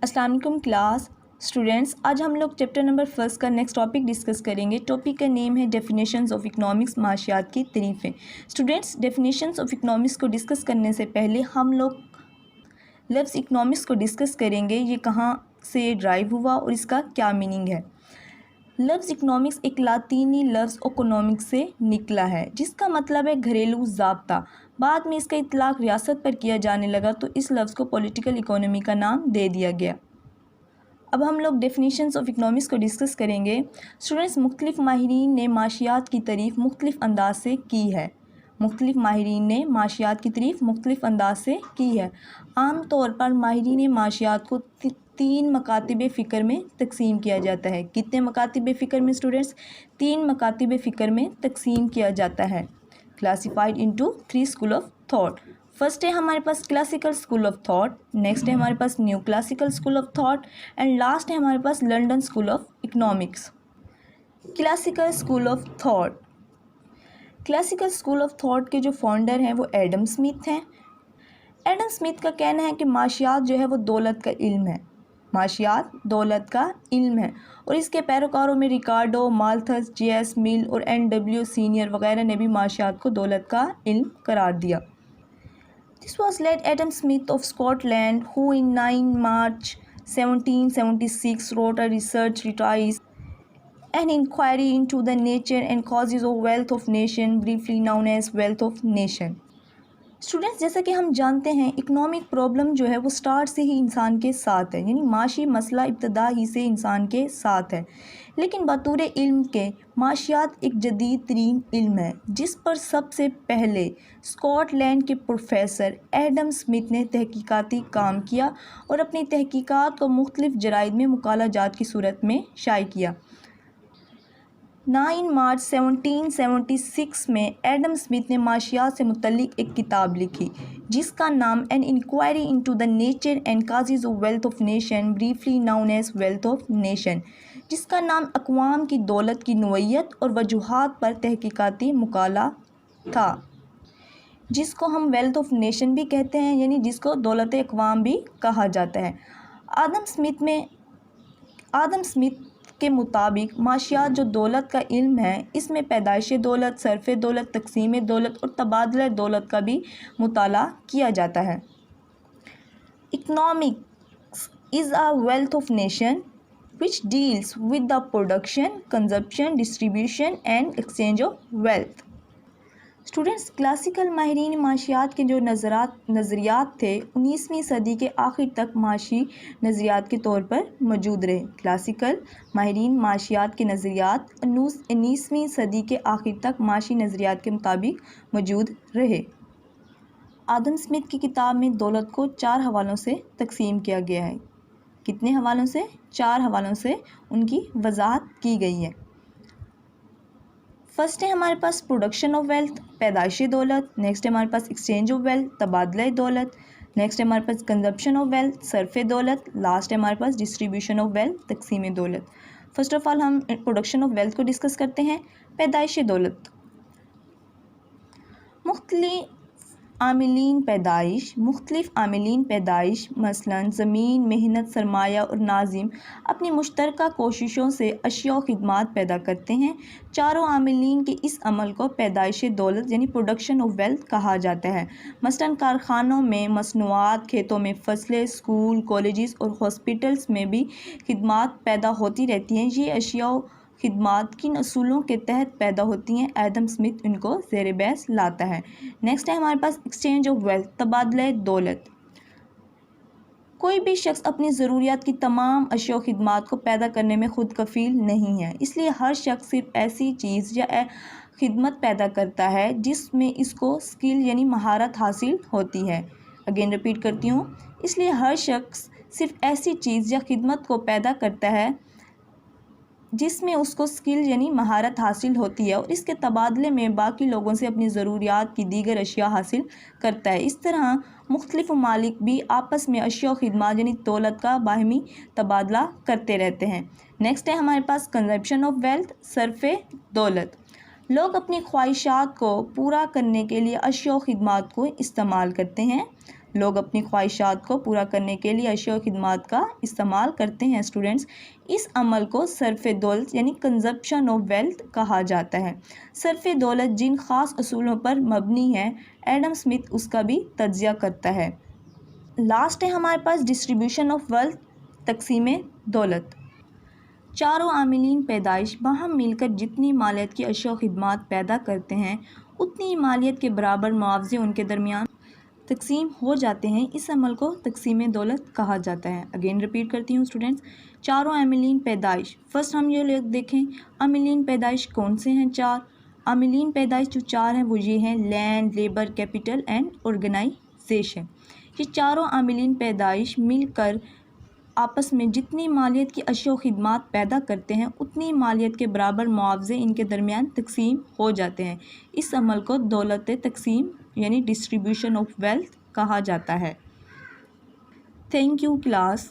السلام علیکم class students, آج ہم لوگ چیپٹر نمبر 1 کا نیکسٹ ٹاپک ڈسکس کریں گے۔ ٹاپک کا نیم ہے ڈیفینیشنز آف اکنامکس، معاشیات کی تعریفیں۔ اسٹوڈینٹس، ڈیفینیشنز آف اکنامکس کو ڈسکس کرنے سے پہلے ہم لوگ لفظ اکنامکس کو ڈسکس کریں گے، یہ کہاں سے ڈرائیو ہوا اور اس کا کیا میننگ ہے۔ لفظ اکنامکس ایک لاطینی لفظ اکنامکس سے نکلا ہے، جس کا مطلب ہے گھریلو ضابطہ۔ بعد میں اس کا اطلاق ریاست پر کیا جانے لگا تو اس لفظ کو پولیٹیکل اکانومی کا نام دے دیا گیا۔ اب ہم لوگ ڈیفینیشنز آف اکنامکس کو ڈسکس کریں گے۔ اسٹوڈنٹس، مختلف ماہرین نے معاشیات کی تعریف مختلف انداز سے کی ہے۔ مختلف ماہرین نے معاشیات کی تعریف مختلف انداز سے کی ہے۔ عام طور پر ماہرین معاشیات کو 3 مکاتب فکر میں تقسیم کیا جاتا ہے۔ کتنے مکاتب فکر میں اسٹوڈنٹس؟ 3 مکاتب فکر میں تقسیم کیا جاتا ہے۔ Classified into 3 school of thought. First ہے ہمارے پاس classical school of thought, next ہے ہمارے پاس neo classical school of thought, and last ہے ہمارے پاس London school of economics. Classical school of thought. Classical school of thought کے جو فاؤنڈر ہیں وہ ایڈم اسمتھ ہیں۔ ایڈم اسمتھ کا کہنا ہے کہ معاشیات جو ہے وہ دولت کا علم ہے۔ معاشیات دولت کا علم ہے، اور اس کے پیروکاروں میں ریکارڈو، مالتھس، جے ایس مل اور این ڈبلیو سینئر وغیرہ نے بھی معاشیات کو دولت کا علم قرار دیا۔ This was led Adam Smith of Scotland, who in 9 March 1776 wrote a research treatise, An Inquiry into the Nature and Causes of Wealth of Nation, briefly known as Wealth of Nation۔ Students, جیسا کہ ہم جانتے ہیں economic problem جو ہے وہ start سے ہی انسان کے ساتھ ہے، یعنی معاشی مسئلہ ابتدا ہی سے انسان کے ساتھ ہے، لیکن بطور علم کے معاشیات ایک جدید ترین علم ہے، جس پر سب سے پہلے اسکاٹ لینڈ کے پروفیسر ایڈم اسمتھ نے تحقیقاتی کام کیا اور اپنی تحقیقات کو مختلف جرائد میں مقالہ جات کی صورت میں شائع کیا۔ 9 مارچ 1776 میں ایڈم اسمتھ نے معاشیات سے متعلق ایک کتاب لکھی، جس کا نام An Inquiry into the Nature and Causes of Wealth of Nation, briefly known as Wealth of Nation، جس کا نام اقوام کی دولت کی نوعیت اور وجوہات پر تحقیقاتی مقالہ تھا، جس کو ہم ویلتھ آف نیشن بھی کہتے ہیں، یعنی جس کو دولت اقوام بھی کہا جاتا ہے۔ آدم اسمتھ کے مطابق معاشیات جو دولت کا علم ہے، اس میں پیدائش دولت، صرف دولت، تقسیم دولت اور تبادلہ دولت کا بھی مطالعہ کیا جاتا ہے۔ Economics is a wealth of nation which deals with the production, consumption, distribution and exchange of wealth۔ Students, classical ماہرین معاشیات کے جو نظریات تھے 19ویں صدی کے آخر تک معاشی نظریات کے طور پر موجود رہے۔ کلاسیکل ماہرین معاشیات کے نظریات 19ویں صدی کے آخر تک معاشی نظریات کے مطابق موجود رہے۔ آدم اسمتھ کی کتاب میں دولت کو 4 حوالوں سے تقسیم کیا گیا ہے۔ کتنے حوالوں سے؟ 4 حوالوں سے ان کی وضاحت کی گئی ہے۔ فرسٹ ہے ہمارے پاس پروڈکشن آف ویلتھ، پیدائش دولت، نیکسٹ ہے ہمارے پاس ایکسچینج آف ویلتھ، تبادلہ دولت، نیکسٹ ہے ہمارے پاس کنزمپشن آف ویلتھ، صرف دولت، لاسٹ ہے ہمارے پاس ڈسٹریبیوشن آف ویلتھ، تقسیم دولت۔ فرسٹ آف آل ہم پروڈکشن آف ویلتھ کو ڈسکس کرتے ہیں۔ پیدائش دولت۔ مختلف عاملین پیدائش مثلاً زمین، محنت، سرمایہ اور ناظم اپنی مشترکہ کوششوں سے اشیاء و خدمات پیدا کرتے ہیں۔ چاروں عاملین کے اس عمل کو پیدائش دولت یعنی پروڈکشن آف ویلتھ کہا جاتا ہے۔ مثلاً کارخانوں میں مصنوعات، کھیتوں میں فصلیں، اسکول، کالجز اور ہاسپٹلز میں بھی خدمات پیدا ہوتی رہتی ہیں۔ یہ اشیاء و خدمات کن اصولوں کے تحت پیدا ہوتی ہیں؟ ایڈم اسمتھ ان کو زیر بحث لاتا ہے۔ نیکسٹ ہے ہمارے پاس ایکسچینج آف ویلتھ، تبادلہ دولت۔ کوئی بھی شخص اپنی ضروریات کی تمام اشیاء و خدمات کو پیدا کرنے میں خود کفیل نہیں ہے، اس لیے ہر شخص صرف ایسی چیز یا خدمت پیدا کرتا ہے جس میں اس کو اسکل یعنی مہارت حاصل ہوتی ہے۔ اگین ریپیٹ کرتی ہوں، اس لیے ہر شخص صرف ایسی چیز یا خدمت کو پیدا کرتا ہے جس میں اس کو اسکل یعنی مہارت حاصل ہوتی ہے، اور اس کے تبادلے میں باقی لوگوں سے اپنی ضروریات کی دیگر اشیاء حاصل کرتا ہے۔ اس طرح مختلف ممالک بھی آپس میں اشیاء و خدمات یعنی دولت کا باہمی تبادلہ کرتے رہتے ہیں۔ نیکسٹ ہے ہمارے پاس کنزمپشن آف ویلتھ، صرف دولت۔ لوگ اپنی خواہشات کو پورا کرنے کے لیے اشیاء و خدمات کو استعمال کرتے ہیں. لوگ اپنی خواہشات کو پورا کرنے کے لیے اشیاء و خدمات کا استعمال کرتے ہیں اسٹوڈنٹس. اس عمل کو صرف دولت یعنی کنزپشن آف ویلتھ کہا جاتا ہے. صرف دولت جن خاص اصولوں پر مبنی ہے، ایڈم اسمتھ اس کا بھی تجزیہ کرتا ہے. لاسٹ ہے ہمارے پاس ڈسٹریبیوشن آف ویلتھ، تقسیم دولت. چاروں عاملین پیدائش باہم مل کر جتنی مالیت کی اشیاء و خدمات پیدا کرتے ہیں اتنی مالیت کے برابر معاوضے ان کے درمیان تقسیم ہو جاتے ہیں. اس عمل کو تقسیم دولت کہا جاتا ہے. اگین ریپیٹ کرتی ہوں اسٹوڈنٹس. چاروں عاملین پیدائش، فرسٹ ہم یہ لوگ دیکھیں عاملین پیدائش کون سے ہیں. چار عاملین پیدائش جو چار ہیں وہ یہ ہیں: land, labour, capital and organisation. یہ چاروں عاملین پیدائش مل کر آپس میں جتنی مالیت کی اشیاء و خدمات پیدا کرتے ہیں اتنی مالیت کے برابر معاوضے ان کے درمیان تقسیم ہو جاتے ہیں. اس عمل کو دولت تقسیم یعنی ڈسٹریبیوشن آف ویلتھ کہا جاتا ہے. Thank you class.